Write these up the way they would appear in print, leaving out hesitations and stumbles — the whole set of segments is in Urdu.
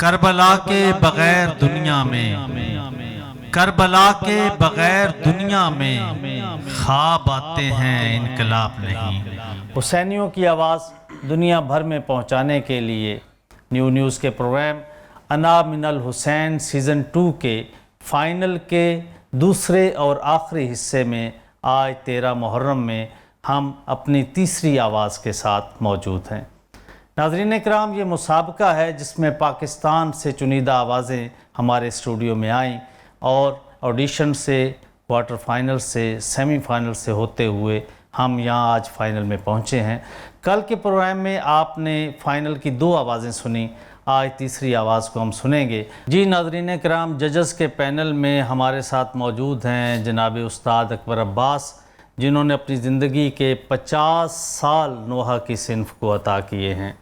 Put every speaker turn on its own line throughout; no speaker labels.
کربلا کے بغیر دنیا میں، کربلا کے بغیر دنیا میں خواب آتے ہیں انقلاب نہیں۔
حسینیوں کی آواز دنیا بھر میں پہنچانے کے لیے نیوز کے پروگرام انا من الحسین سیزن 2 کے فائنل کے دوسرے اور آخری حصے میں آج 13 محرم میں ہم اپنی تیسری آواز کے ساتھ موجود ہیں۔ ناظرین اکرام، یہ مسابقہ ہے جس میں پاکستان سے چنیدہ آوازیں ہمارے اسٹوڈیو میں آئیں اور آڈیشن سے، کوارٹر فائنل سے، سیمی فائنل سے ہوتے ہوئے ہم یہاں آج فائنل میں پہنچے ہیں۔ کل کے پروگرام میں آپ نے فائنل کی 2 آوازیں سنی، آج تیسری آواز کو ہم سنیں گے۔ جی ناظرین اکرام، ججز کے پینل میں ہمارے ساتھ موجود ہیں جناب استاد اکبر عباس، جنہوں نے اپنی زندگی کے 50 سال نوحہ کی صنف کو عطا کیے ہیں۔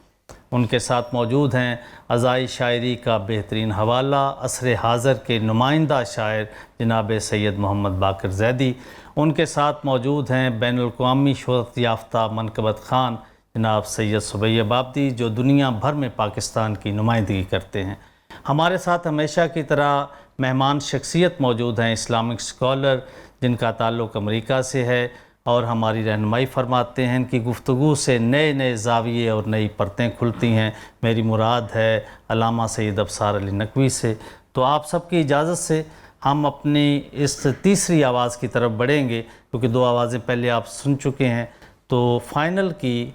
ان کے ساتھ موجود ہیں عزائی شاعری کا بہترین حوالہ، عصر حاضر کے نمائندہ شاعر جناب سید محمد باقر زیدی۔ ان کے ساتھ موجود ہیں بین الاقوامی شہرت یافتہ منقبت خوان جناب سید سبیہ بابدی، جو دنیا بھر میں پاکستان کی نمائندگی کرتے ہیں۔ ہمارے ساتھ ہمیشہ کی طرح مہمان شخصیت موجود ہیں، اسلامک اسکالر جن کا تعلق امریکہ سے ہے اور ہماری رہنمائی فرماتے ہیں۔ ان کی گفتگو سے نئے نئے زاویے اور نئی پرتیں کھلتی ہیں۔ میری مراد ہے علامہ سید ابصار علی نقوی سے۔ تو آپ سب کی اجازت سے ہم اپنی اس تیسری آواز کی طرف بڑھیں گے، کیونکہ 2 آوازیں پہلے آپ سن چکے ہیں۔ تو فائنل کی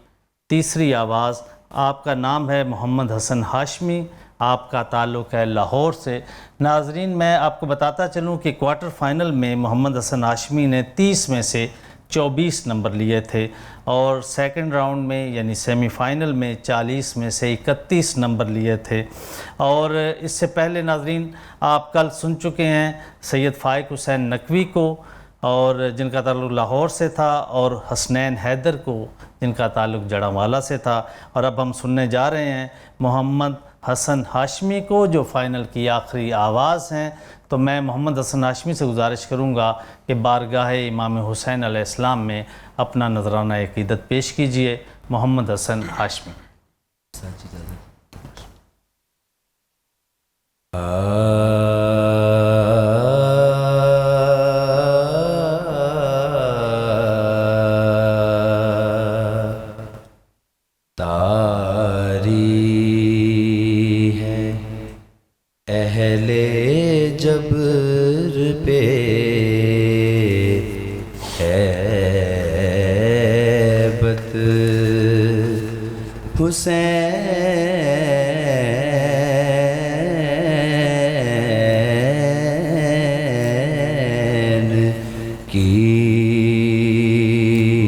تیسری آواز، آپ کا نام ہے محمد حسن ہاشمی، آپ کا تعلق ہے لاہور سے۔ ناظرین، میں آپ کو بتاتا چلوں کہ کوارٹر فائنل میں محمد حسن ہاشمی نے 30 میں سے 24 نمبر لیے تھے، اور سیکنڈ راؤنڈ میں یعنی سیمی فائنل میں 40 میں سے 31 نمبر لیے تھے۔ اور اس سے پہلے ناظرین آپ کل سن چکے ہیں سید فائق حسین نقوی کو، اور جن کا تعلق لاہور سے تھا، اور حسنین حیدر کو جن کا تعلق جڑاوالا سے تھا۔ اور اب ہم سننے جا رہے ہیں محمد حسن ہاشمی کو، جو فائنل کی آخری آواز ہیں۔ تو میں محمد حسن ہاشمی سے گزارش کروں گا کہ بارگاہ امام حسین علیہ السلام میں اپنا نذرانہ عقیدت پیش کیجئے۔ محمد حسن ہاشمی۔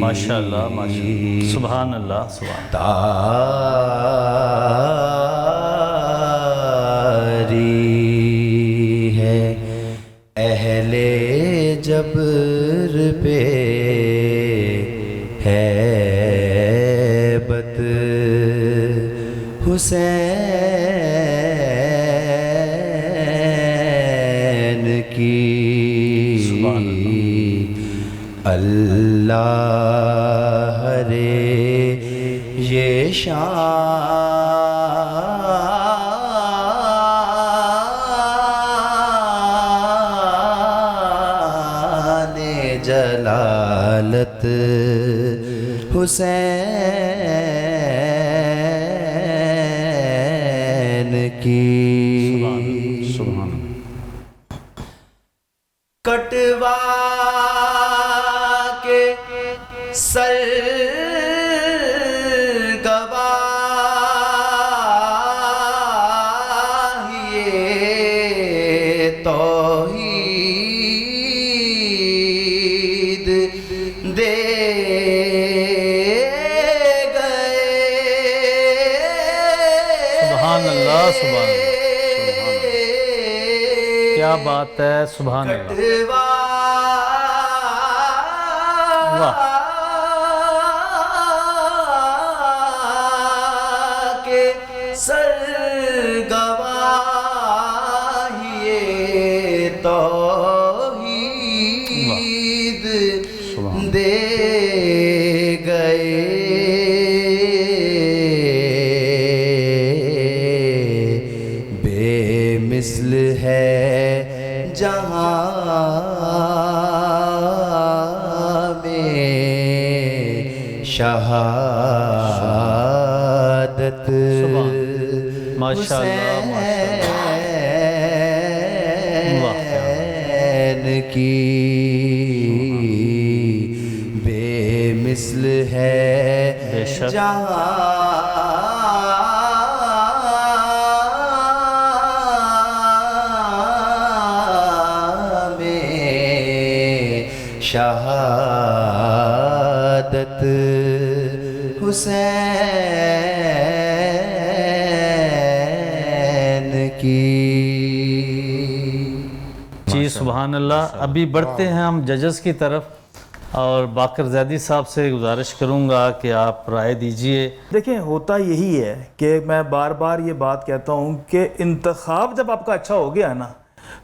ماشاءاللہ ماشاءاللہ، سبحان اللہ سبحان اللہ۔
تاری ہے اہل جبر پہ ہیبت حسین کی، اللہ رے یہ شان جلالت حسین کی، کٹوا کے سر گواہیے توحید دے گئے۔
سبحان اللہ سبحان اللہ، کیا بات ہے، سبحان اللہ۔ واہ،
سر گواہیے توحید دے گئے، بے شہادت
ماشاء اللہ
حسین کی بے مثل ہے
بے شک
جہاں میں شہادت حسین کی.
جی سبحان اللہ. ابھی بڑھتے ہیں ہم ججز کی طرف اور باقر زیدی صاحب سے گزارش کروں گا کہ آپ رائے دیجئے.
دیکھیں ہوتا یہی ہے کہ میں بار بار یہ بات کہتا ہوں کہ انتخاب جب آپ کا اچھا ہو گیا نا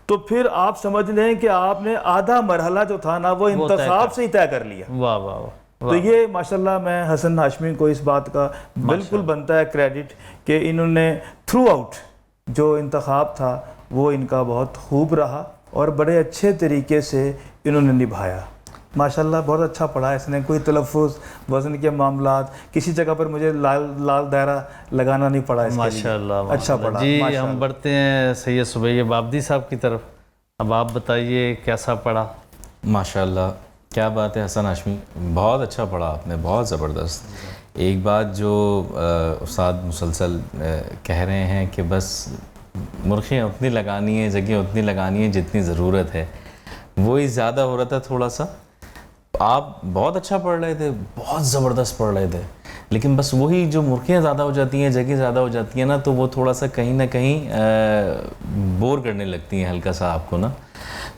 تو پھر آپ سمجھ لیں کہ آپ نے آدھا مرحلہ جو تھا نا وہ انتخاب سے ہی طے کر لیا.
واہ واہ واہ.
تو یہ ماشاءاللہ میں حسن ہاشمی کو اس بات کا بالکل بنتا ہے کریڈٹ کہ انہوں نے تھرو آؤٹ جو انتخاب تھا وہ ان کا بہت خوب رہا اور بڑے اچھے طریقے سے انہوں نے نبھایا. ماشاءاللہ بہت اچھا پڑھا اس نے. کوئی تلفظ وزن کے معاملات کسی جگہ پر مجھے لال دائرہ لگانا نہیں پڑا.
ماشاءاللہ
اچھا پڑھا.
جی ہم بڑھتے ہیں سید سبیہ بابدی صاحب کی طرف. اب آپ بتائیے کیسا پڑھا؟
ماشاءاللہ کیا بات ہے حسن ہاشمی، بہت اچھا پڑھا آپ نے، بہت زبردست. ایک بات جو استاد مسلسل کہہ رہے ہیں کہ بس مرخیاں اتنی لگانی ہیں، جگہ اتنی لگانی ہے جتنی ضرورت ہے، وہی زیادہ ہو رہا تھا تھوڑا سا. آپ بہت اچھا پڑھ رہے تھے، بہت زبردست پڑھ رہے تھے، لیکن بس وہی جو مرخیاں زیادہ ہو جاتی ہیں، جگہ زیادہ ہو جاتی ہیں نا، تو وہ تھوڑا سا کہیں نہ کہیں بور کرنے لگتی ہیں ہلکا سا آپ کو نا.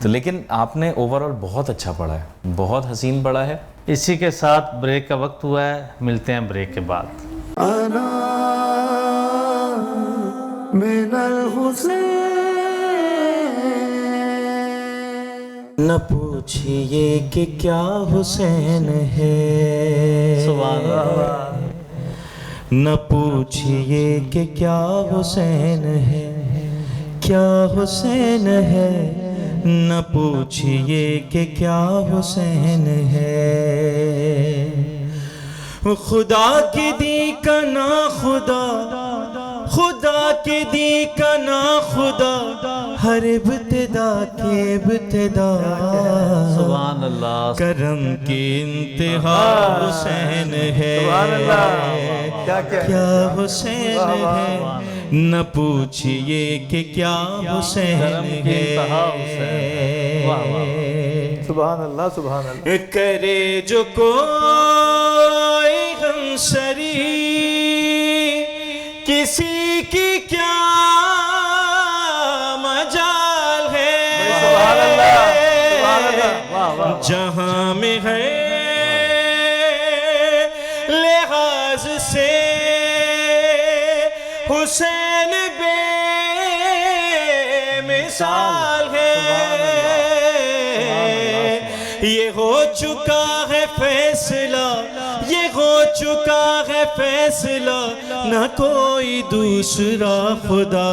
تو لیکن آپ نے اوورآل بہت اچھا پڑھا ہے، بہت حسین پڑھا ہے.
اسی کے ساتھ بریک کا وقت ہوا ہے، ملتے ہیں بریک کے بعد.
انا من الحسین، نہ پوچھئے کہ کیا حسین ہے،
سبحان اللہ.
نہ پوچھئے کہ کیا حسین ہے، کیا حسین ہے، نہ پوچھئے کہ کیا حسین ہے. خدا کی دی کا نا خدا، خدا کی دی کا نا خدا، ہر ابتدا کے ابتدا.
سبحان اللہ.
کرم کی انتہا حسین ہے، کیا حسین ہے، نہ پوچھئے کہ کیا حسین ہے.
سبحان اللہ سبحان اللہ.
کرے جو کوئی ہمسری کسی کی کیا مجال ہے. جہاں میں ہے لحاظ سے حسین بے مثال ہے. یہ ہو چکا ہے فیصلہ، یہ ہو چکا ہے فیصلہ، نہ کوئی دوسرا خدا،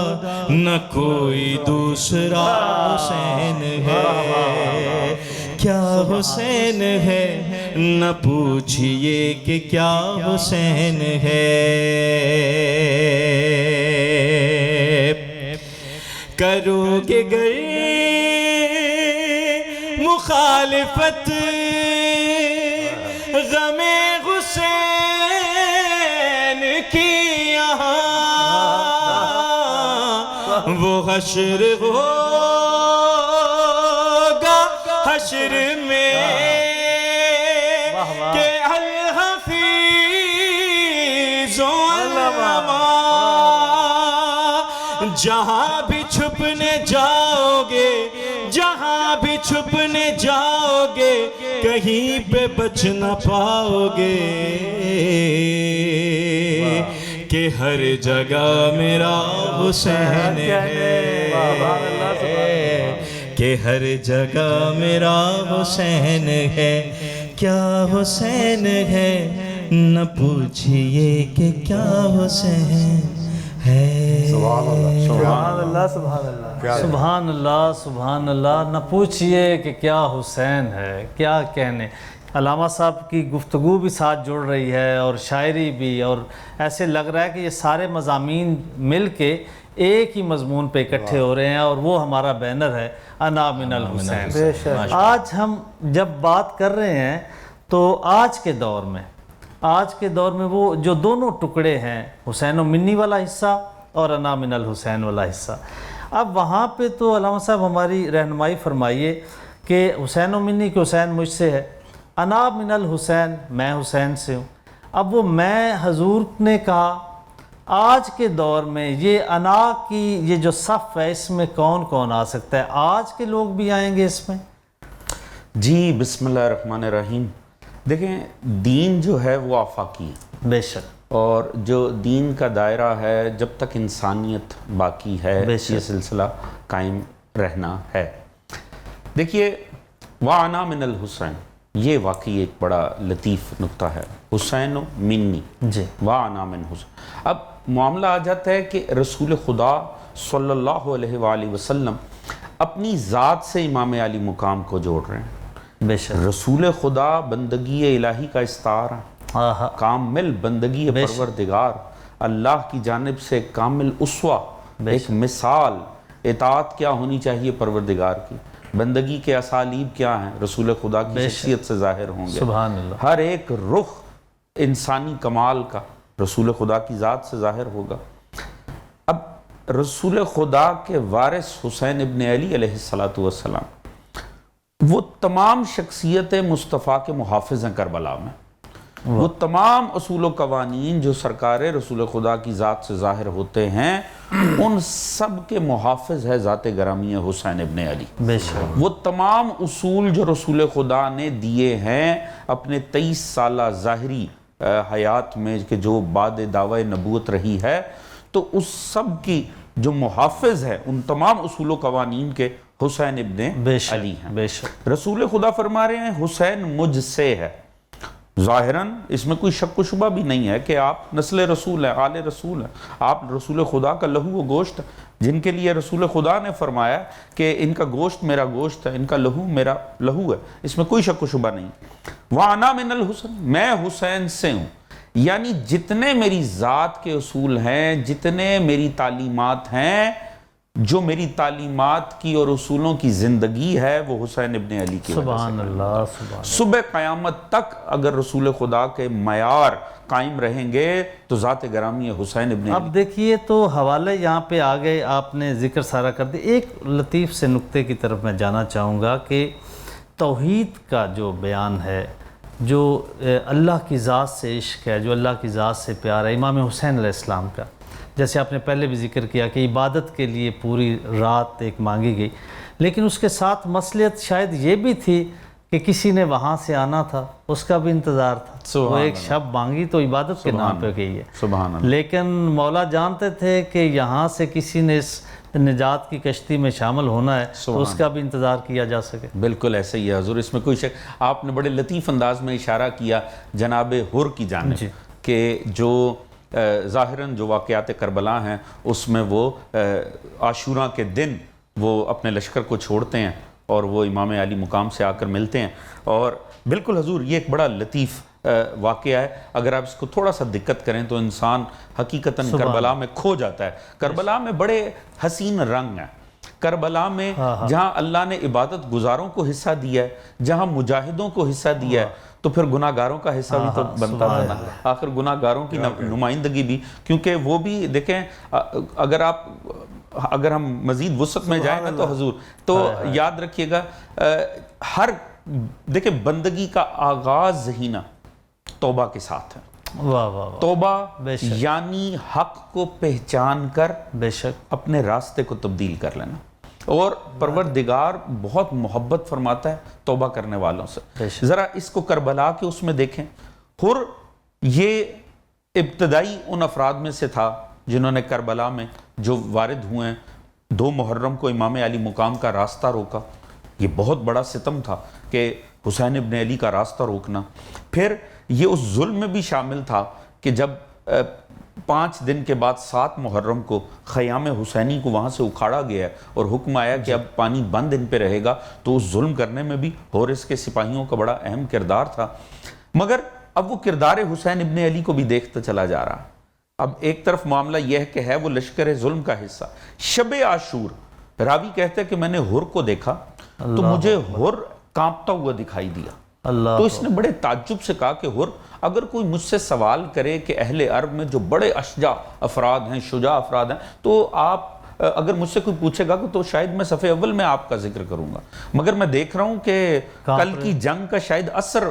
نہ کوئی دوسرا حسین ہے. کیا حسین ہے، نہ پوچھئے کہ کیا حسین ہے. کرو گے گر مخالفت غم حسین کی یہاں، وہ حشر ہوگا حشر میں کہ الحفیظ علما. جہاں بھی چھپنے جاؤ گے، جہاں بھی چھپنے جاؤ گے، کہیں پہ بچ نہ پاؤ گے کہ ہر جگہ میرا حسین ہے، کہ ہر جگہ میرا حسین ہے. کیا حسین ہے، نہ پوچھئے کہ کیا حسین
سبحان اللہ سبحان اللہ سبحان اللہ سبحان اللہ. نہ پوچھئے کہ کیا حسین ہے، کیا کہنے. علامہ صاحب کی گفتگو بھی ساتھ جڑ رہی ہے اور شاعری بھی، اور ایسے لگ رہا ہے کہ یہ سارے مضامین مل کے ایک ہی مضمون پہ اکٹھے ہو رہے ہیں، اور وہ ہمارا بینر ہے انا من الحسین. آج ہم جب بات کر رہے ہیں تو آج کے دور میں وہ جو دونوں ٹکڑے ہیں، حسین و منی والا حصہ اور انا من الحسین والا حصہ. اب وہاں پہ تو علامہ صاحب ہماری رہنمائی فرمائیے کہ حسین و منی کہ حسین مجھ سے ہے، انا من الحسین میں حسین سے ہوں. اب وہ میں حضور نے کہا، آج کے دور میں یہ انا کی یہ جو صف ہے اس میں کون کون آ سکتا ہے؟ آج کے لوگ بھی آئیں گے اس میں؟
جی بسم اللہ الرحمن الرحیم. دیکھیں دین جو ہے وہ آفاقی ہے،
بے شک،
اور جو دین کا دائرہ ہے جب تک انسانیت باقی ہے
بے شک،
یہ سلسلہ قائم رہنا ہے. دیکھیے وَأَنَا مِنَ الْحُسَيْن، یہ واقعی ایک بڑا لطیف نقطہ ہے. حسین و منی
جی
وَأَنَا مِنَ الْحُسَيْن. اب معاملہ آ جاتا ہے کہ رسول خدا صلی اللہ علیہ وآلہ وسلم اپنی ذات سے امام علی مقام کو جوڑ رہے ہیں.
بے شک،
رسول خدا بندگی الہی کا استعار ہے، کامل بندگی پروردگار، اللہ کی جانب سے کامل اسوہ، ایک مثال اطاعت کیا ہونی چاہیے پروردگار کی، بندگی کے اسالیب کیا ہیں، رسول خدا کی شخصیت سے ظاہر ہوں گے.
سبحان اللہ.
ہر ایک رخ انسانی کمال کا رسول خدا کی ذات سے ظاہر ہوگا. اب رسول خدا کے وارث حسین ابن علی علیہ السلام وہ تمام شخصیت مصطفیٰ کے محافظ ہیں کربلا میں. وہ تمام اصول و قوانین جو سرکار رسول خدا کی ذات سے ظاہر ہوتے ہیں ان سب کے محافظ ہے ذات گرامی حسین ابن علی.
بے شک،
وہ تمام اصول جو رسول خدا نے دیے ہیں اپنے 23 سالہ ظاہری حیات میں کہ جو بعد دعوی نبوت رہی ہے، تو اس سب کی جو محافظ ہے ان تمام اصول و قوانین کے حسین ابن علی ہیں.
بے شک،
رسول خدا فرما رہے ہیں حسین مجھ سے ہے. ظاہراً اس میں کوئی شک و شبہ بھی نہیں ہے کہ آپ نسل رسول ہیں، آل رسول ہیں، آپ رسول خدا کا لہو و گوشت، جن کے لیے رسول خدا نے فرمایا کہ ان کا گوشت میرا گوشت ہے، ان کا لہو میرا لہو ہے. اس میں کوئی شک و شبہ نہیں. وَأَنَا مِنَ الْحُسَيْن، میں حسین سے ہوں. یعنی جتنے میری ذات کے اصول ہیں، جتنے میری تعلیمات ہیں، جو میری تعلیمات کی اور اصولوں کی زندگی ہے وہ حسین ابن علی کی وجہ سے.
سبحان اللہ سبحان.
صبح قیامت تک اگر رسول خدا کے معیار قائم رہیں گے تو ذات گرامی حسین ابن علی.
اب دیکھیے تو حوالے یہاں پہ آ گئے، آپ نے ذکر سارا کر دیا. ایک لطیف سے نقطے کی طرف میں جانا چاہوں گا کہ توحید کا جو بیان ہے، جو اللہ کی ذات سے عشق ہے، جو اللہ کی ذات سے پیار ہے امام حسین علیہ السلام کا، جیسے آپ نے پہلے بھی ذکر کیا کہ عبادت کے لیے پوری رات ایک مانگی گئی، لیکن اس کے ساتھ مصلحت شاید یہ بھی تھی کہ کسی نے وہاں سے آنا تھا، اس کا بھی انتظار تھا. وہ ایک شب مانگی تو عبادت کے نام پہ گئی ہے،
سبحان اللہ.
لیکن مولا جانتے تھے کہ یہاں سے کسی نے اس نجات کی کشتی میں شامل ہونا ہے تو اس کا بھی انتظار کیا جا سکے.
بالکل ایسے ہی ہے حضور، اس میں کوئی شک. آپ نے بڑے لطیف انداز میں اشارہ کیا جناب حر کی جانب کہ جو ظاہراً جو واقعات کربلا ہیں اس میں وہ عاشوراں کے دن وہ اپنے لشکر کو چھوڑتے ہیں اور وہ امام علی مقام سے آ کر ملتے ہیں. اور بالکل حضور یہ ایک بڑا لطیف واقعہ ہے. اگر آپ اس کو تھوڑا سا دقت کریں تو انسان حقیقتاً کربلا میں کھو جاتا ہے. کربلا میں بڑے حسین رنگ ہیں. کربلا میں جہاں اللہ نے عبادت گزاروں کو حصہ دیا ہے، جہاں مجاہدوں کو حصہ دیا ہے، تو پھر گناہ گاروں کا حصہ بھی تو بنتا تھا نا. آخر گناہ گاروں کی نمائندگی بھی، کیونکہ وہ بھی دیکھیں اگر ہم مزید وسعت میں جائیں نا تو حضور تو یاد رکھیے گا ہر دیکھیں بندگی کا آغاز ہی نا توبہ کے ساتھ ہے.
واہ واہ واہ.
توبہ یعنی حق کو پہچان کر
بے شک
اپنے راستے کو تبدیل کر لینا. اور پروردگار بہت محبت فرماتا ہے توبہ کرنے والوں سے. ذرا اس کو کربلا کے اس میں دیکھیں. حر یہ ابتدائی ان افراد میں سے تھا جنہوں نے کربلا میں جو وارد ہوئے ہیں 2 محرم کو امام علی مقام کا راستہ روکا. یہ بہت بڑا ستم تھا کہ حسین ابن علی کا راستہ روکنا. پھر یہ اس ظلم میں بھی شامل تھا کہ جب 5 دن کے بعد 7 محرم کو خیام حسینی کو وہاں سے اکھاڑا گیا اور حکم آیا کہ اب پانی بند ان پہ رہے گا، تو اس ظلم کرنے میں بھی حورس کے سپاہیوں کا بڑا اہم کردار تھا۔ مگر اب وہ کردار حسین ابن علی کو بھی دیکھتا چلا جا رہا۔ اب ایک طرف معاملہ یہ ہے کہ ہے وہ لشکر ظلم کا حصہ۔ شب عاشور راوی کہتے ہیں کہ میں نے حر کو دیکھا تو مجھے حر کانپتا ہوا دکھائی دیا۔
اللہ،
تو اس نے بڑے تعجب سے کہا کہ حر، اگر کوئی مجھ سے سوال کرے کہ اہل عرب میں جو بڑے اشجاع افراد ہیں، شجاع افراد ہیں، تو آپ اگر مجھ سے کوئی پوچھے گا تو شاید میں صفحے اول میں آپ کا ذکر کروں گا، مگر میں دیکھ رہا ہوں کہ کل کی جنگ کا شاید اثر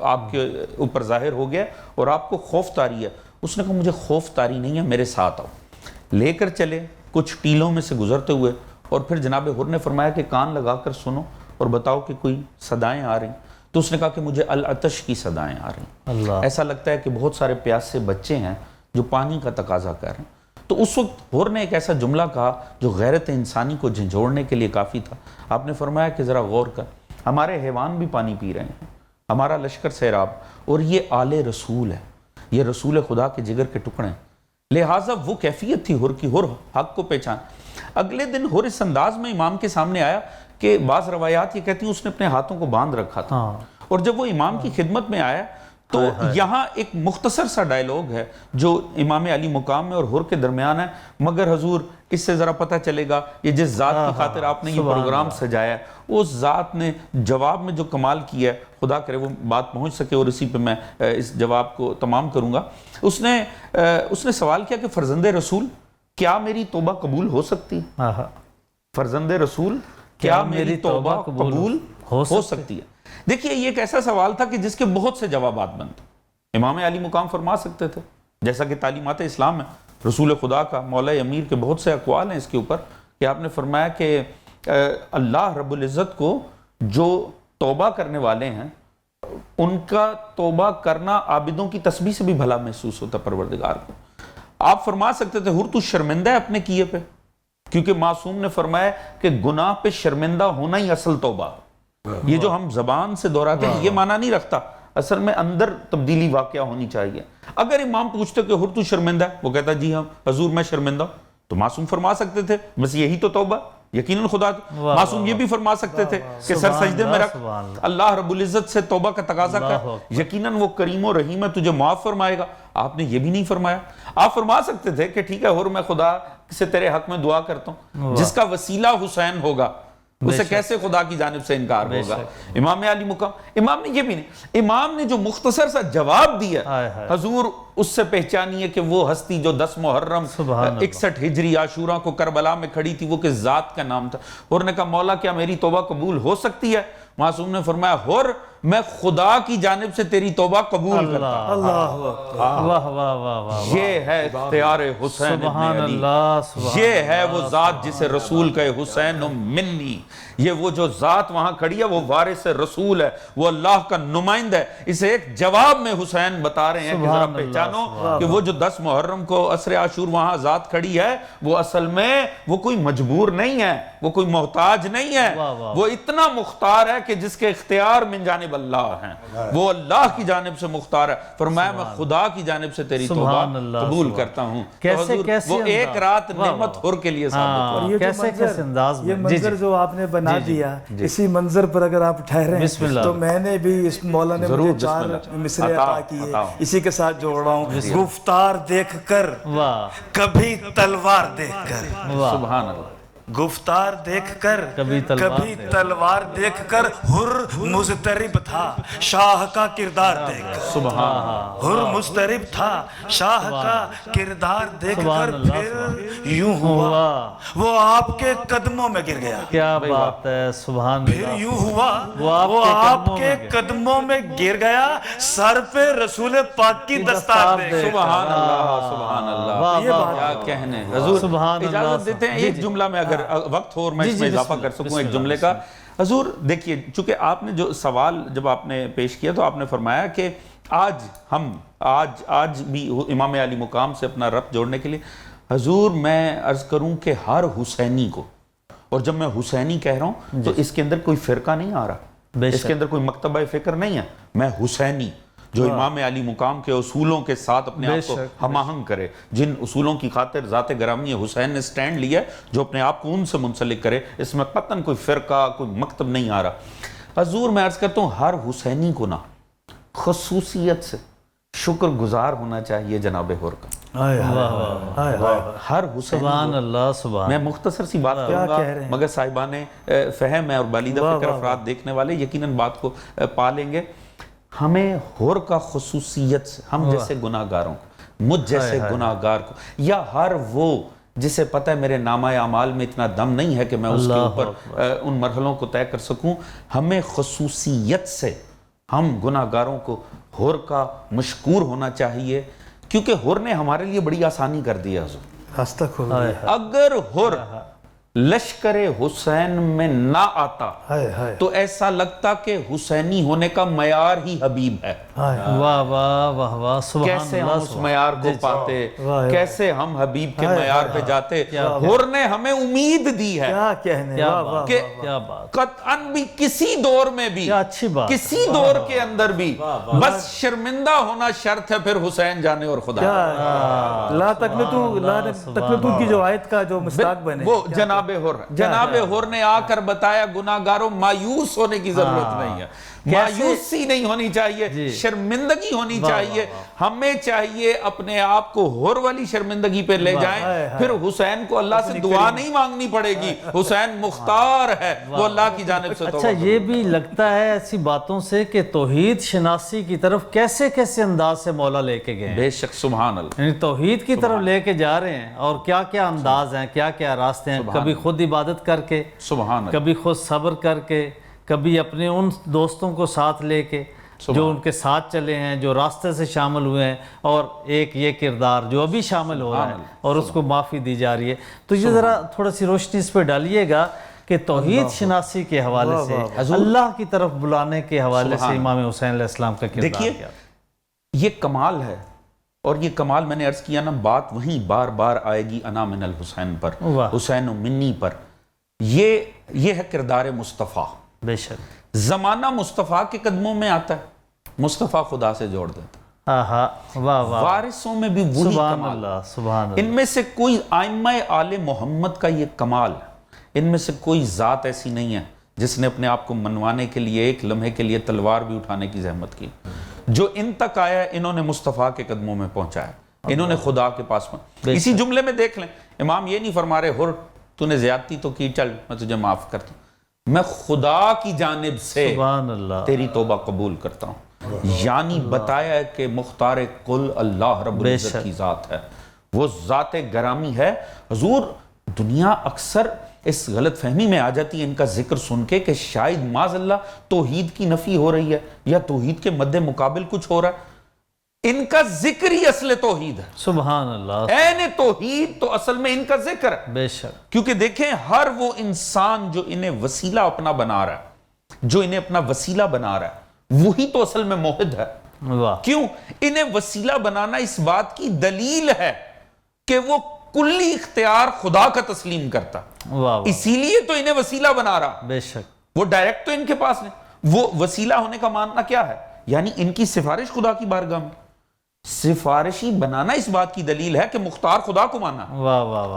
آپ کے اوپر ظاہر ہو گیا اور آپ کو خوف طاری ہے۔ اس نے کہا مجھے خوف طاری نہیں ہے، میرے ساتھ آؤ۔ لے کر چلے کچھ ٹیلوں میں سے گزرتے ہوئے، اور پھر جناب حر نے فرمایا کہ کان لگا کر سنو اور بتاؤ کہ کوئی صدائیں آ رہی ہیں۔ تو اس نے کہا کہ مجھے العطش کی صدائیں آ رہی ہیں۔
اللہ،
ایسا لگتا ہے کہ بہت سارے پیاسے بچے ہیں جو پانی کا تقاضا کر رہے ہیں۔ تو اس وقت حر نے ایک ایسا جملہ کہا جو غیرت انسانی کو جھنجھوڑنے کے لیے کافی تھا۔ آپ نے فرمایا کہ ذرا غور کر، ہمارے حیوان بھی پانی پی رہے ہیں، ہمارا لشکر سیراب، اور یہ آل رسول ہے، یہ رسول خدا کے جگر کے ٹکڑے ہیں۔ لہٰذا وہ کیفیت تھی حر کی، حر حق کو پہچان۔ اگلے دن حر اس انداز میں امام کے سامنے آیا کہ بعض روایات یہ کہتی ہیں اس نے اپنے ہاتھوں کو باندھ رکھا تھا، اور جب وہ امام کی خدمت میں آیا تو یہاں ایک مختصر سا ڈائلوگ ہے جو امام علی مقام میں اور حر کے درمیان ہے، مگر حضور اس سے ذرا پتہ چلے گا یہ جس ذات کی خاطر آپ نے یہ پروگرام سجایا ہے، اس ذات نے جواب میں جو کمال کیا ہے، خدا کرے وہ بات پہنچ سکے اور اسی پہ میں اس جواب کو تمام کروں گا۔ اس نے سوال کیا کہ فرزند رسول کیا میری توبہ قبول ہو سکتی ہے؟ فرزند رسول کیا میری توبہ قبول ہو سکتی ہے؟ دیکھیے یہ ایک ایسا سوال تھا کہ جس کے بہت سے جوابات بنتے۔ امام علی مقام فرما سکتے تھے، جیسا کہ تعلیمات اسلام ہے، رسول خدا کا مولا امیر کے بہت سے اقوال ہیں اس کے اوپر، کہ آپ نے فرمایا کہ اللہ رب العزت کو جو توبہ کرنے والے ہیں ان کا توبہ کرنا عابدوں کی تسبیح سے بھی بھلا محسوس ہوتا پروردگار کو۔ آپ فرما سکتے تھے حر تو شرمندہ ہے اپنے کیے پہ، کیونکہ معصوم نے فرمایا کہ گناہ پہ شرمندہ ہونا ہی اصل توبہ۔ یہ جو ہم زبان سے دہراتے ہیں یہ معنی نہیں رکھتا، اصل میں اندر تبدیلی واقعہ ہونی چاہیے۔ اگر امام پوچھتے کہ حر تو شرمندہ ہے، وہ کہتا جی ہاں حضور میں شرمندہ ہوں، تو معصوم فرما سکتے تھے بس یہی تو توبہ، یقیناً خدا۔ معصوم یہ بھی فرما سکتے تھے کہ سر سجدے میں رکھ، اللہ رب العزت سے توبہ کا تقاضا کر، یقیناً وہ کریم و رحیم ہے، تجھے معاف فرمائے گا۔ آپ نے یہ بھی نہیں فرمایا۔ آپ فرما سکتے تھے کہ ٹھیک ہے حر میں خدا سے تیرے حق میں دعا کرتا ہوں، جس کا وسیلہ حسین ہوگا اسے کیسے خدا کی جانب سے انکار ہوگا۔ امام علی مقام، امام نے یہ بھی نہیں، امام نے جو مختصر سا جواب دیا حضور اس سے پہچانیے کہ وہ ہستی جو 10 محرم 61 ہجری عاشوراں کو کربلا میں کھڑی تھی وہ کس ذات کا نام تھا۔ حر نے کہا مولا کیا میری توبہ قبول ہو سکتی ہے؟ معصوم نے فرمایا حر میں خدا کی جانب سے تیری توبہ قبول کرتا ہوں۔
واہ واہ واہ واہ،
یہ ہے اختیار حسین ابن علی، یہ ہے وہ ذات جسے رسول کہے حسین منی۔ یہ وہ جو ذات وہاں کھڑی ہے وہ وارث رسول ہے، وہ اللہ کا نمائندہ ہے۔ اسے ایک جواب میں حسین بتا رہے ہیں کہ ذرا پہچانو کہ وہ جو 10 محرم کو عصر عاشور وہاں ذات کھڑی ہے وہ اصل میں وہ کوئی مجبور نہیں ہے، وہ کوئی محتاج نہیں ہے، وہ اتنا مختار ہے کہ جس کے اختیار من جانب اللہ ہیں، وہ اللہ کی جانب سے مختار ہے۔ فرمایا میں خدا کی جانب سے تیری توبہ قبول کرتا ہوں۔ وہ ایک رات نعمت حر کے لیے ثابت ہوا۔
کیسے انداز میں
یہ منظر جو آپ نے بنا دیا، اسی منظر پر اگر آپ ٹھہرے تو میں نے بھی اس مولا نے مجھے 4 مصرے عطا کیے، اسی کے ساتھ جوڑ رہا ہوں۔ گفتار دیکھ کر کبھی تلوار دیکھ کر،
سبحان اللہ،
گفتار دیکھ کر کبھی تلوار دیکھ کر حر مضطرب تھا شاہ کا کردار دیکھ کر، سبحان، حر مضطرب تھا شاہ کا کردار دیکھ کر پھر یوں ہوا وہ آپ کے قدموں میں گر گیا۔
کیا بات ہے، سبحان اللہ۔
پھر یوں ہوا وہ آپ کے قدموں میں گر گیا، سر پہ رسول پاک کی دستار دیکھ۔
سبحان اللہ، سبحان اللہ، کیا کہنے حضور۔ اجازت دیتے ہیں ایک جملہ میں اگر وقت ہو اور میں اس میں اضافہ کر سکوں ایک جملے کا۔ حضور دیکھیے چونکہ آپ نے جو سوال جب آپ نے پیش کیا تو آپ نے فرمایا کہ آج بھی امام علی مقام سے اپنا ربط جوڑنے کے لیے حضور میں عرض کروں کہ ہر حسینی کو، اور جب میں حسینی کہہ رہا ہوں تو اس کے اندر کوئی فرقہ نہیں آ رہا، اس کے اندر کوئی مکتبہ فکر نہیں ہے، میں حسینی جو امام علی مقام کے اصولوں کے ساتھ اپنے آپ کو ہم آہنگ کرے، جن اصولوں کی خاطر ذات گرامی حسین نے سٹینڈ لیا ہے، جو اپنے آپ کو ان سے منسلک کرے. اس میں قطعاً کوئی فرقہ، کوئی مکتب نہیں آ رہا. حضور میں عرض کرتا ہوں ہر حسینی کو نا خصوصیت سے شکر گزار ہونا چاہیے جناب حر کا. ہر حسین،
سبحان اللہ، سبحان.
میں مختصر سی بات کروں گا مگر صاحبان فہم ہے اور بالیدہ فکر افراد دیکھنے والے یقیناً بات کو پا لیں گے. ہمیں حر کا خصوصیت سے، ہم جیسے گناہگاروں کو، مجھ جیسے گناہگار کو، یا ہر وہ جسے پتہ ہے میرے نامہ اعمال میں اتنا دم نہیں ہے کہ میں اس کے اوپر ان مرحلوں کو طے کر سکوں، ہمیں خصوصیت سے ہم گناہگاروں کو حر کا مشکور ہونا چاہیے، کیونکہ حر نے ہمارے لیے بڑی آسانی کر دی ہے. حضور اگر حر لشکر حسین میں نہ آتا تو ایسا لگتا کہ حسینی ہونے کا معیار ہی حبیب ہے.
واہ واہ واہ واہ، سبحان اللہ.
کیسے ہم اس معیار کو پاتے، کیسے ہم حبیب کے معیار پہ جاتے. حر نے ہمیں امید دی ہے کہ قطعاً بھی کسی دور میں بھی، کسی دور کے اندر بھی بس شرمندہ ہونا شرط ہے، پھر حسین جانے اور خدا.
لا تقنطوا کی جو آیت کا جو مصداق بنے،
وہ جناب حر نے آ کر بتایا گناہگاروں مایوس ہونے کی ضرورت نہیں ہے، مایوسی نہیں ہونی چاہیے، شرمندگی ہونی چاہیے. ہمیں چاہیے اپنے آپ کو حر والی شرمندگی پہ لے جائیں، پھر حسین کو اللہ سے دعا نہیں مانگنی پڑے گی، حسین مختار ہے، وہ اللہ کی جانب سے.
اچھا یہ بھی لگتا ہے ایسی باتوں سے کہ توحید شناسی کی طرف کیسے کیسے انداز سے مولا لے کے گئے ہیں.
بے شک، سبحان اللہ.
یعنی توحید کی طرف لے کے جا رہے ہیں، اور کیا کیا انداز ہیں، کیا کیا راستے ہیں. کبھی خود عبادت کر کے،
سبحان اللہ،
کبھی خود صبر کر کے، کبھی اپنے ان دوستوں کو ساتھ لے کے جو ان کے ساتھ چلے ہیں، جو راستے سے شامل ہوئے ہیں، اور ایک یہ کردار جو ابھی شامل ہو رہا ہے اور اس کو معافی دی جا رہی ہے. تو یہ ذرا تھوڑا سی روشنی اس پہ ڈالیے گا کہ توحید شناسی کے حوالے سے، اللہ کی طرف بلانے کے حوالے سے امام حسین علیہ السلام کا کردار.
دیکھیے یہ کمال ہے، اور یہ کمال میں نے عرض کیا نا، بات وہیں بار بار آئے گی انا من الحسین پر، حسین و منی پر. یہ ہے کردار مصطفیٰ.
بے شک
زمانہ مصطفیٰ کے قدموں میں آتا ہے، مصطفیٰ خدا سے جوڑ دیتا. وارثوں میں بھی وہی کمال.
سبحان اللہ.
ان میں سے کوئی ائمہ آل محمد کا یہ کمال ہے، ان میں سے کوئی ذات ایسی نہیں ہے جس نے اپنے آپ کو منوانے کے لیے ایک لمحے کے لیے تلوار بھی اٹھانے کی زحمت کی. جو ان تک آیا ہے انہوں نے مصطفیٰ کے قدموں میں پہنچایا، انہوں نے خدا کے پاس پہنچا. اسی جملے میں دیکھ لیں، امام یہ نہیں فرما رہے حر تو نے زیادتی تو کی، چل میں تجھے معاف کرتا ہوں، میں خدا کی جانب سے تیری توبہ قبول کرتا ہوں. یعنی بتایا ہے کہ مختار کل اللہ رب العزت کی ذات ہے، وہ ذات گرامی ہے. حضور دنیا اکثر اس غلط فہمی میں آ جاتی ہے ان کا ذکر سن کے کہ شاید معاذ اللہ توحید کی نفی ہو رہی ہے یا توحید کے مد مقابل کچھ ہو رہا ہے. ان کا ذکر ہی اصل توحید ہے.
سبحان اللہ.
عین توحید تو اصل میں ان کا ذکر ہے.
بے شک.
کیونکہ دیکھیں ہر وہ انسان جو انہیں وسیلہ اپنا بنا رہا ہے، جو انہیں اپنا وسیلہ بنا رہا ہے، وہی تو اصل میں موحد ہے. کیوں؟ انہیں وسیلہ بنانا اس بات کی دلیل ہے کہ وہ کلی اختیار خدا کا تسلیم کرتا، اسی لیے تو انہیں وسیلہ بنا رہا.
بے شک.
وہ ڈائریکٹ تو ان کے پاس نہیں. وہ وسیلہ ہونے کا ماننا کیا ہے؟ یعنی ان کی سفارش خدا کی بارگاہ میں. سفارشی بنانا اس بات کی دلیل ہے کہ مختار خدا کو مانا.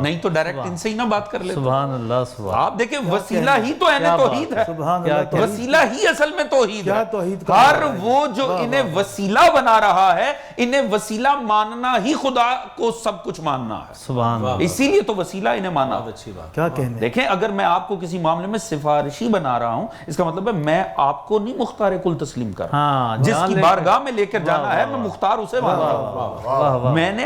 نہیں تو ڈائریکٹ ان سے ہی نہ بات کر لیتے.
سبحان اللہ. سبحان.
آپ دیکھیں وسیلہ ہی تو عین توحید ہے. وسیلہ ہی اصل میں توحید ہے. ہر وہ جو انہیں وسیلہ بنا رہا ہے، انہیں وسیلہ ماننا ہی خدا کو سب کچھ ماننا ہے.
سبحان اللہ.
اسی لیے تو وسیلہ انہیں مانا.
کیا کہنے.
دیکھیں اگر میں آپ کو کسی معاملے میں سفارشی بنا رہا ہوں، اس کا مطلب ہے میں آپ کو نہیں مختار کل تسلیم کر رہا ہوں. جس کی بارگاہ میں لے کر جانا ہے میں مختار اسے مان رہا ہوں. میں نے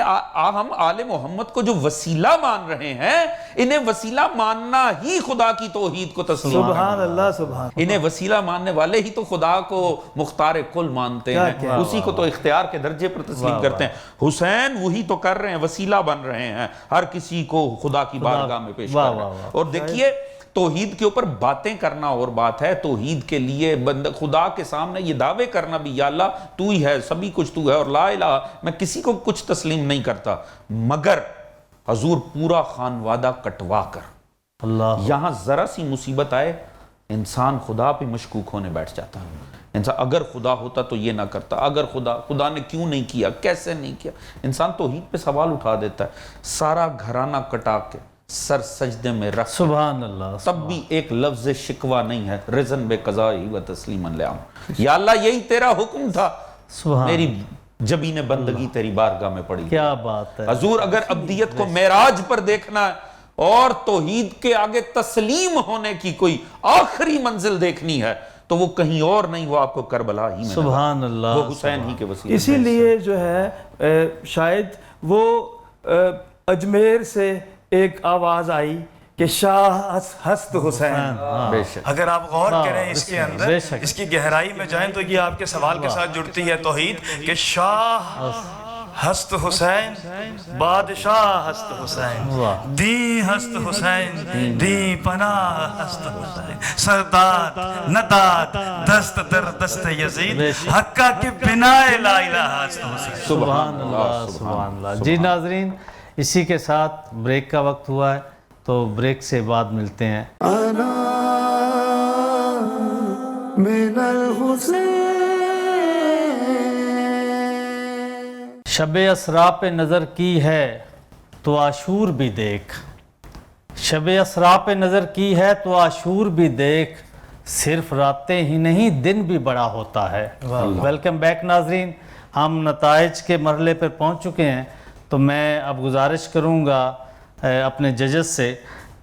ہم آل محمد کو جو وسیلہ مان رہے ہیں، انہیں وسیلہ ماننا ہی خدا کی توحید کو تسلیم.
سبحان اللہ. سبحان.
انہیں وسیلہ ماننے والے ہی تو خدا کو مختار کل مانتے ہیں، اسی کو تو اختیار کے درجے پر تسلیم کرتے ہیں. حسین وہی تو کر رہے ہیں، وسیلہ بن رہے ہیں ہر کسی کو خدا کی بارگاہ میں پیش کر رہے ہیں. اور دیکھیے توحید کے اوپر باتیں کرنا اور بات ہے، توحید کے لیے خدا کے سامنے یہ دعوے کرنا بھی یا اللہ تو ہی ہے، سبھی کچھ تو ہے، اور لا الہ میں کسی کو کچھ تسلیم نہیں کرتا، مگر حضور پورا خانوادہ کٹوا کر. اللہ. یہاں ذرا سی مصیبت آئے انسان خدا پہ مشکوک ہونے بیٹھ جاتا ہے. انسان اگر خدا ہوتا تو یہ نہ کرتا، اگر خدا نے کیوں نہیں کیا، کیسے نہیں کیا، انسان توحید پہ سوال اٹھا دیتا ہے۔ سارا گھرانہ کٹا کے سر سجدے میں رکھ،
سبحان اللہ،
تب بھی ایک لفظ شکوہ نہیں ہے، رضن بے قضائی و تسلیما لعام، یا اللہ یہی تیرا حکم تھا،
سبحان،
میری جبین بندگی تیری بارگاہ میں پڑی۔
کیا بات ہے،
حضور اگر ابدیت کو معراج پر دیکھنا ہے اور توحید کے آگے تسلیم ہونے کی کوئی آخری منزل دیکھنی ہے تو وہ کہیں اور نہیں، وہ آپ کو کربلا ہی میں
سبحان اللہ،
وہ حسین ہی کے وسیلے
اسی لیے جو ہے شاید وہ اجمیر سے ایک آواز آئی کہ شاہ ہست حسین۔
بے شک
اگر آپ غور کریں اس کے اندر،
بے شک،
اس کی گہرائی میں جائیں تو یہ آپ کے سوال کے ساتھ جڑتی ہے توحید کہ شاہ ہست حسین، بادشاہ ہست حسین، دی ہست حسین، دی پناہ ہست حسین، سرداد نداد دست در دست یزید، حقہ کے بنا لا الہ ہست حسین۔
سبحان اللہ، سبحان اللہ۔ جی ناظرین، اسی کے ساتھ بریک کا وقت ہوا ہے، تو بریک سے بعد ملتے ہیں۔ شب اسرا پہ نظر کی ہے تو عاشور بھی دیکھ، شب اسرا پہ نظر کی ہے تو عاشور بھی دیکھ، صرف راتیں ہی نہیں دن بھی بڑا ہوتا ہے۔ ویلکم بیک ناظرین، ہم نتائج کے مرحلے پر پہنچ چکے ہیں، تو میں اب گزارش کروں گا اپنے ججز سے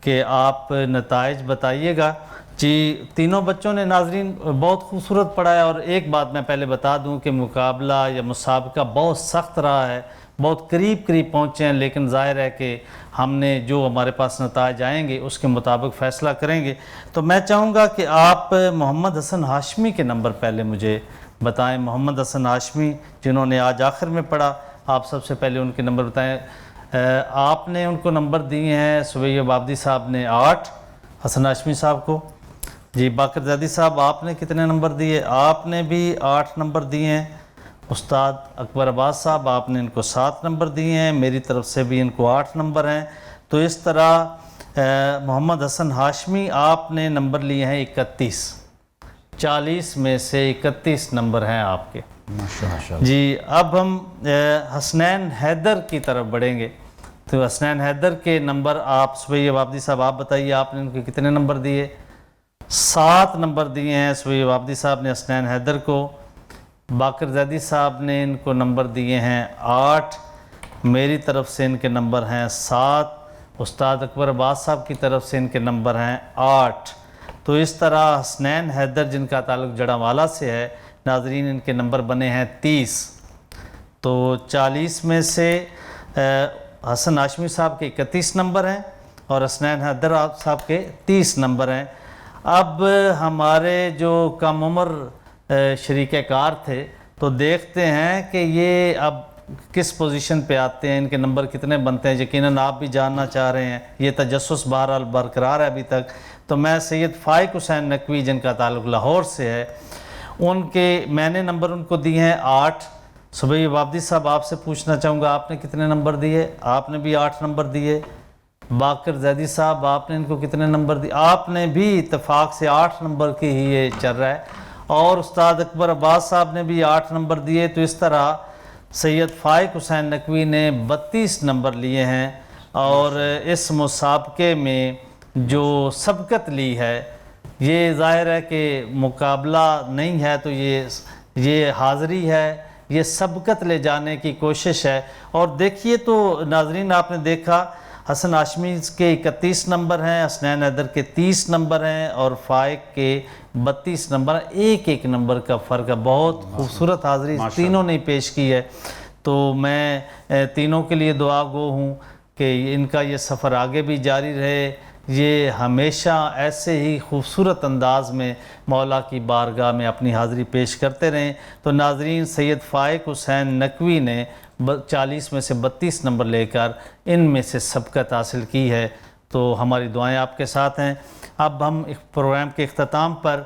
کہ آپ نتائج بتائیے گا۔ جی تینوں بچوں نے ناظرین بہت خوبصورت پڑھا ہے، اور ایک بات میں پہلے بتا دوں کہ مقابلہ یا مسابقہ بہت سخت رہا ہے، بہت قریب پہنچے ہیں، لیکن ظاہر ہے کہ ہم نے جو ہمارے پاس نتائج آئیں گے اس کے مطابق فیصلہ کریں گے۔ تو میں چاہوں گا کہ آپ محمد حسن ہاشمی کے نمبر پہلے مجھے بتائیں۔ محمد حسن ہاشمی جنہوں نے آج آخر میں پڑھا، آپ سب سے پہلے ان کے نمبر بتائیں۔ آپ نے ان کو نمبر دیے ہیں، سبیہ آبادی صاحب نے 8 حسن ہاشمی صاحب کو۔ جی باقر زیدی صاحب آپ نے کتنے نمبر دیے؟ آپ نے بھی 8 نمبر دیے ہیں۔ استاد اکبر عباس صاحب آپ نے ان کو 7 نمبر دیے ہیں، میری طرف سے بھی ان کو 8 نمبر ہیں۔ تو اس طرح محمد حسن ہاشمی آپ نے نمبر لیے ہیں 31، 40 میں سے 31 نمبر ہیں آپ کے۔ جی اب ہم حسنین حیدر کی طرف بڑھیں گے، تو حسنین حیدر کے نمبر آپ سبیہ آبادی صاحب آپ بتائیے، آپ نے ان کو کتنے نمبر دیے؟ 7 نمبر دیے ہیں سبیہ آبادی صاحب نے حسنین حیدر کو۔ باقر زیدی صاحب نے ان کو نمبر دیے ہیں 8، میری طرف سے ان کے نمبر ہیں 7، استاد اکبر عباس صاحب کی طرف سے ان کے نمبر ہیں 8۔ تو اس طرح حسنین حیدر جن کا تعلق جڑاوالا سے ہے ناظرین، ان کے نمبر بنے ہیں 30۔ تو 40 میں سے حسن ہاشمی صاحب کے 31 نمبر ہیں اور حسنین حیدر صاحب کے 30 نمبر ہیں۔ اب ہمارے جو کم عمر شریک کار تھے تو دیکھتے ہیں کہ یہ اب کس پوزیشن پہ آتے ہیں، ان کے نمبر کتنے بنتے ہیں۔ یقیناً آپ بھی جاننا چاہ رہے ہیں، یہ تجسس بہرحال برقرار ہے ابھی تک۔ تو میں سید فائق حسین نقوی جن کا تعلق لاہور سے ہے، ان کے میں نے نمبر ان کو دیے ہیں 8۔ سبیہ آبادی صاحب آپ سے پوچھنا چاہوں گا آپ نے کتنے نمبر دیے؟ آپ نے بھی 8 نمبر دیے۔ باقر زیدی صاحب آپ نے ان کو کتنے نمبر دیے؟ آپ نے بھی اتفاق سے 8 نمبر کی ہی یہ چل رہا ہے، اور استاد اکبر عباس صاحب نے بھی 8 نمبر دیے۔ تو اس طرح سید فائق حسین نقوی نے 32 نمبر لیے ہیں، اور اس مسابقے میں جو سبقت لی ہے، یہ ظاہر ہے کہ مقابلہ نہیں ہے، تو یہ حاضری ہے، یہ سبقت لے جانے کی کوشش ہے۔ اور دیکھیے تو ناظرین آپ نے دیکھا حسن ہاشمی کے 31 نمبر ہیں، حسنین حیدر کے 30 نمبر ہیں، اور فائق کے 32 نمبر ہیں، ایک نمبر کا فرق ہے۔ بہت خوبصورت حاضری تینوں نے پیش کی ہے، تو میں تینوں کے لیے دعا گو ہوں کہ ان کا یہ سفر آگے بھی جاری رہے، یہ ہمیشہ ایسے ہی خوبصورت انداز میں مولا کی بارگاہ میں اپنی حاضری پیش کرتے رہیں۔ تو ناظرین سید فائق حسین نقوی نے 40 میں سے 32 نمبر لے کر ان میں سے سبقت حاصل کی ہے، تو ہماری دعائیں آپ کے ساتھ ہیں۔ اب ہم پروگرام کے اختتام پر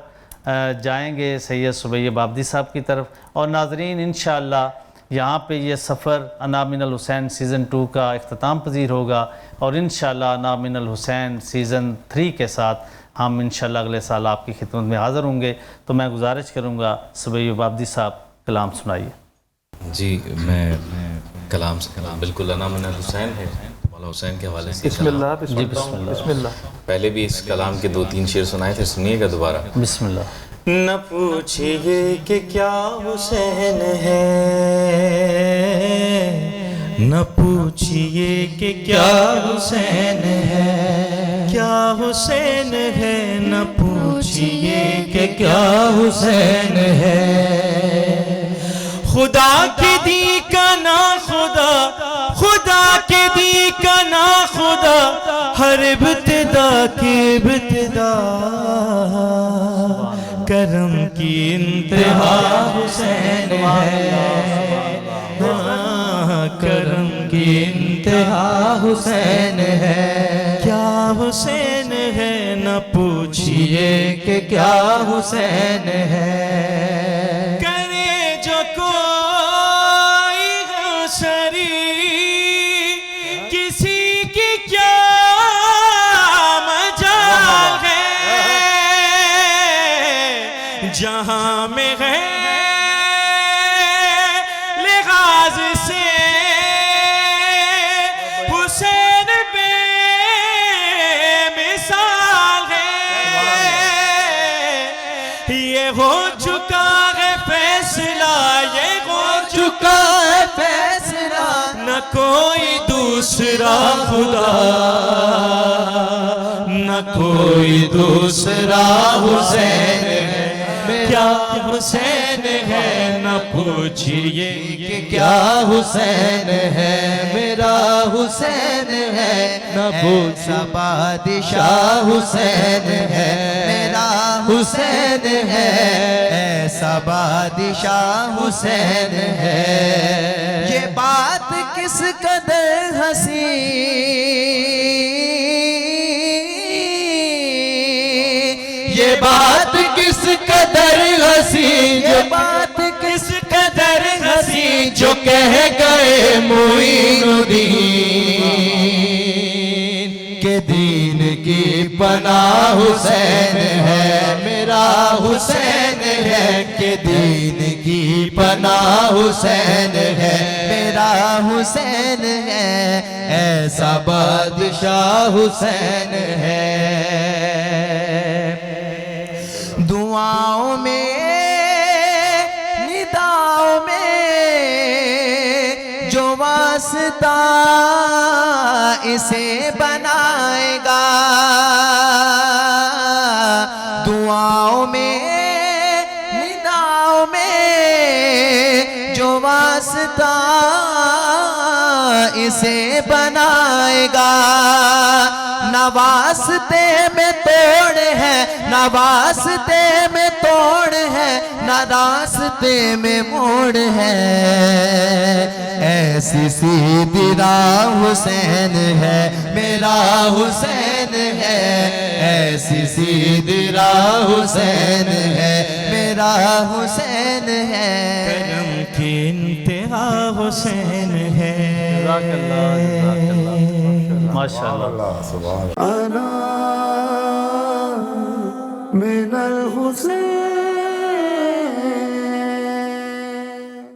جائیں گے سید سبیہ آبادی صاحب کی طرف، اور ناظرین انشاءاللہ یہاں پہ یہ سفر انا من الحسین سیزن 2 کا اختتام پذیر ہوگا، اور انشاءاللہ انا من الحسین سیزن 3 کے ساتھ ہم انشاءاللہ اگلے سال آپ کی خدمت میں حاضر ہوں گے. تو میں گزارش کروں گا سبیہ آبادی صاحب کلام سنائیے.
جی میں کلام سے بالکل انا من الحسین ہے مولا حسین کے حوالے سے.
بسم اللہ بسم
جی
اللہ
بسم اللہ.
بسم اللہ.
پہلے بھی اس کلام کے 2-3 شعر سنائے تھے, سنیے گا دوبارہ.
بسم اللہ.
نہ پوچھئے کہ کیا حسین ہے, نہ پوچھئے کہ کیا حسین ہے, کیا حسین ہے, نہ پوچھئے کہ کیا حسین ہے. خدا کی دی کا نا خدا, خدا کی دی کا نا خدا, ہر ابتدا کی ابتدا, کرم کی انتہا حسین ہے, کرم کی انتہا حسین ہے. کیا حسین ہے, نہ پوچھئے کہ کیا حسین ہے. کرے جو کوئی غسری کسی کی کیا مجال ہے, جہاں میں ہے لحاظ سے حسین بے مثال ہے. یہ ہو چکا ہے فیصلہ, یہ ہو چکا ہے فیصلہ, نہ کوئی دوسرا خدا, نہ کوئی دوسرا حسین ہے. کیا حسین ہے, نہ پوچھئے کہ کیا حسین ہے. میرا حسین ہے, نہ پوچھئے بادشاہ حسین ہے. میرا حسین ہے, ایسا بادشاہ حسین ہے. یہ بات کس قدر ہنسی, یہ بات کس قدر ہنسی, یہ بات کس قدر ہنسی, جو کہہ گئے معین الدین کہ دین کی پناہ حسین ہے. میرا حسین ہے کہ دین کی پناہ حسین ہے. میرا حسین ہے, ایسا بادشاہ حسین ہے. دعاؤں میں نداؤں میں جو واسطہ اسے بنائے گا, دعاؤں میں نداؤں میں جو واسطہ اسے بنائے گا. نہ واسطے میں توڑ ہے, نہ واسطے میں توڑ ہے, نہ راستے میں موڑ ہے. ایسی سیدھی راہ حسین ہے, میرا حسین ہے. ایسی سیدھی راہ حسین ہے, میرا حسین ہے. کرم کی انتہا حسین ہے.
جزاک اللہ, جزاک اللہ, ماشاءاللہ.
أنا من الحسين